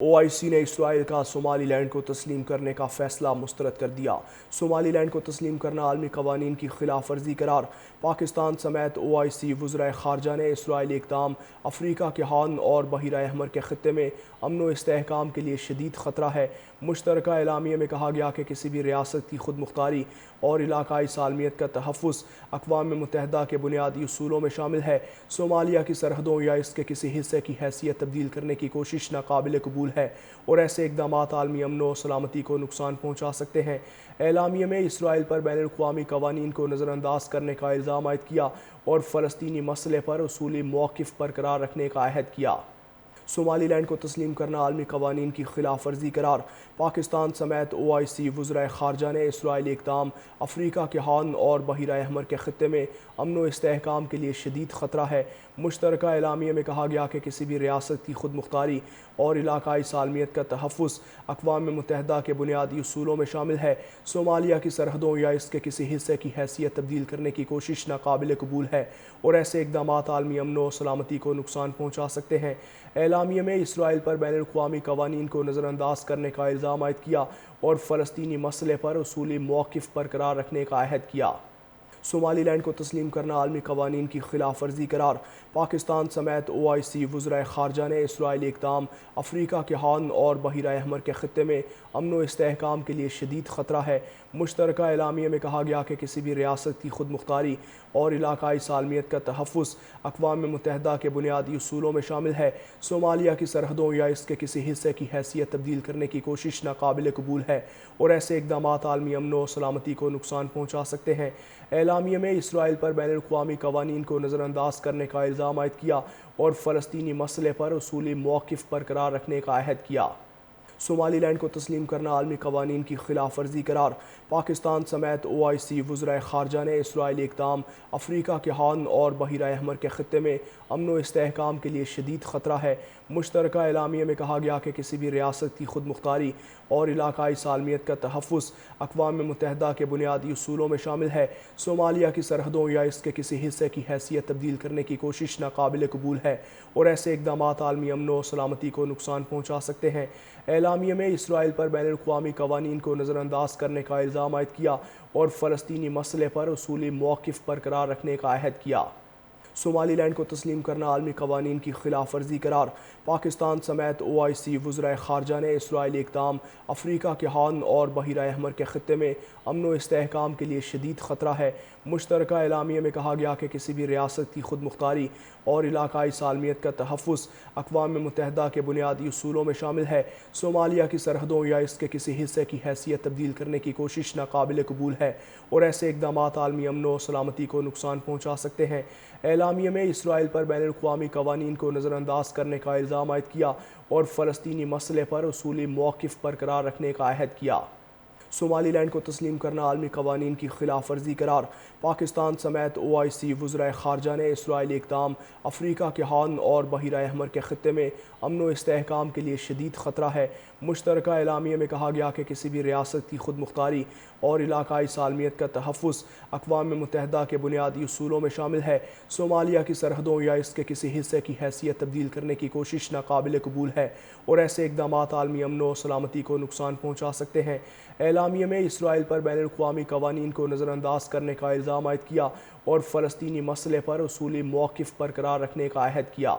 OIC نے اسرائیل کا صومالی land کو تسلیم کرنے کا فیصلہ مسترد کر دیا۔ صومالی لینڈ کو تسلیم کرنا عالمی قوانین کی خلاف ورزی قرار۔ پاکستان سمیت OIC وزرائے خارجہ نے اسرائیلی اقدام افریقہ کے ہارن اور بحیرہ احمر کے خطے میں امن و استحکام کے لیے شدید خطرہ ہے۔ مشترکہ اعلامیے میں کہا گیا کہ کسی بھی ریاست کی خود مختاری اور علاقائی سالمیت کا تحفظ اقوام متحدہ کے بنیادی اصولوں میں شامل ہے۔ صومالیہ کی سرحدوں یا اس کے کسی حصے کی حیثیت تبدیل کرنے کی کوشش ناقابل قبول ہے اور ایسے اقدامات عالمی امن و سلامتی کو نقصان پہنچا سکتے ہیں۔ اعلامیے میں اسرائیل پر بین الاقوامی قوانین کو نظر انداز کرنے کا الزام عائد کیا اور فلسطینی مسئلے پر اصولی موقف برقرار رکھنے کا عہد کیا۔ صومالی لینڈ کو تسلیم کرنا عالمی قوانین کی خلاف ورزی قرار۔ پاکستان سمیت OIC وزرائے خارجہ نے اسرائیلی اقدام افریقہ کے ہارن اور بحیرہ احمر کے خطے میں امن و استحکام کے لیے شدید خطرہ ہے۔ مشترکہ اعلامیے میں کہا گیا کہ کسی بھی ریاست کی خود مختاری اور علاقائی سالمیت کا تحفظ اقوام متحدہ کے بنیادی اصولوں میں شامل ہے۔ صومالیہ کی سرحدوں یا اس کے کسی حصے کی حیثیت تبدیل کرنے کی کوشش ناقابل قبول ہے اور ایسے اقدامات عالمی امن و سلامتی کو نقصان پہنچا سکتے ہیں۔ اعلامیے میں اسرائیل پر بین الاقوامی قوانین کو نظر انداز کرنے کا الزام عائد کیا اور فلسطینی مسئلے پر اصولی موقف برقرار رکھنے کا عہد کیا۔ صومالی لینڈ کو تسلیم کرنا عالمی قوانین کی خلاف ورزی قرار۔ پاکستان سمیت OIC وزرائے خارجہ نے اسرائیلی اقدام افریقہ کے ہارن اور بحیرہ احمر کے خطے میں امن و استحکام کے لیے شدید خطرہ ہے۔ مشترکہ اعلامیے میں کہا گیا کہ کسی بھی ریاست کی خود مختاری اور علاقائی سالمیت کا تحفظ اقوام متحدہ کے بنیادی اصولوں میں شامل ہے۔ صومالیہ کی سرحدوں یا اس کے کسی حصے کی حیثیت تبدیل کرنے کی کوشش ناقابل قبول ہے اور ایسے اقدامات عالمی امن و سلامتی کو نقصان پہنچا سکتے ہیں۔ اعلامیے میں اسرائیل پر بین الاقوامی قوانین کو نظر انداز کرنے کا الزام عائد کیا اور فلسطینی مسئلے پر اصولی موقف برقرار رکھنے کا عہد کیا۔ صومالی لینڈ کو تسلیم کرنا عالمی قوانین کی خلاف ورزی قرار۔ پاکستان سمیت OIC وزرائے خارجہ نے اسرائیلی اقدام افریقہ کے ہارن اور بحیرہ احمر کے خطے میں امن و استحکام کے لیے شدید خطرہ ہے۔ مشترکہ اعلامیے میں کہا گیا کہ کسی بھی ریاست کی خود مختاری اور علاقائی سالمیت کا تحفظ اقوام متحدہ کے بنیادی اصولوں میں شامل ہے۔ صومالیہ کی سرحدوں یا اس کے کسی حصے کی حیثیت تبدیل کرنے کی کوشش ناقابل قبول ہے اور ایسے اقدامات عالمی امن و سلامتی کو نقصان پہنچا سکتے ہیں۔ اعلامیے میں اسرائیل پر بین الاقوامی قوانین کو نظر انداز کرنے کا الزام عائد کیا اور فلسطینی مسئلے پر اصولی موقف برقرار رکھنے کا عہد کیا۔ صومالی لینڈ کو تسلیم کرنا عالمی قوانین کی خلاف ورزی قرار۔ پاکستان سمیت OIC وزرائے خارجہ نے اسرائیلی اقدام افریقہ کے ہارن اور بحیرہ احمر کے خطے میں امن و استحکام کے لیے شدید خطرہ ہے۔ مشترکہ اعلامیے میں کہا گیا کہ کسی بھی ریاست کی خود مختاری اور علاقائی سالمیت کا تحفظ اقوام متحدہ کے بنیادی اصولوں میں شامل ہے۔ صومالیہ کی سرحدوں یا اس کے کسی حصے کی حیثیت تبدیل کرنے کی کوشش ناقابل قبول ہے اور ایسے اقدامات عالمی امن و سلامتی کو نقصان پہنچا سکتے ہیں۔ اعلامیے میں اسرائیل پر بین الاقوامی قوانین کو نظر انداز کرنے کا الزام عائد کیا اور فلسطینی مسئلے پر اصولی موقف برقرار رکھنے کا عہد کیا۔ صومالی لینڈ کو تسلیم کرنا عالمی قوانین کی خلاف ورزی قرار۔ پاکستان سمیت OIC وزرائے خارجہ نے اسرائیلی اقدام افریقہ کے ہارن اور بحیرہ احمر کے خطے میں امن و استحکام کے لیے شدید خطرہ ہے۔ مشترکہ اعلامیے میں کہا گیا کہ کسی بھی ریاست کی خود مختاری اور علاقائی سالمیت کا تحفظ اقوام متحدہ کے بنیادی اصولوں میں شامل ہے۔ صومالیہ کی سرحدوں یا اس کے کسی حصے کی حیثیت تبدیل کرنے کی کوشش ناقابل قبول ہے اور ایسے اقدامات عالمی امن و سلامتی کو نقصان پہنچا سکتے ہیں۔ اعلامیے میں اسرائیل پر بین الاقوامی قوانین کو نظر انداز کرنے کا الزام عائد کیا اور فلسطینی مسئلے پر اصولی موقف برقرار رکھنے کا عہد کیا۔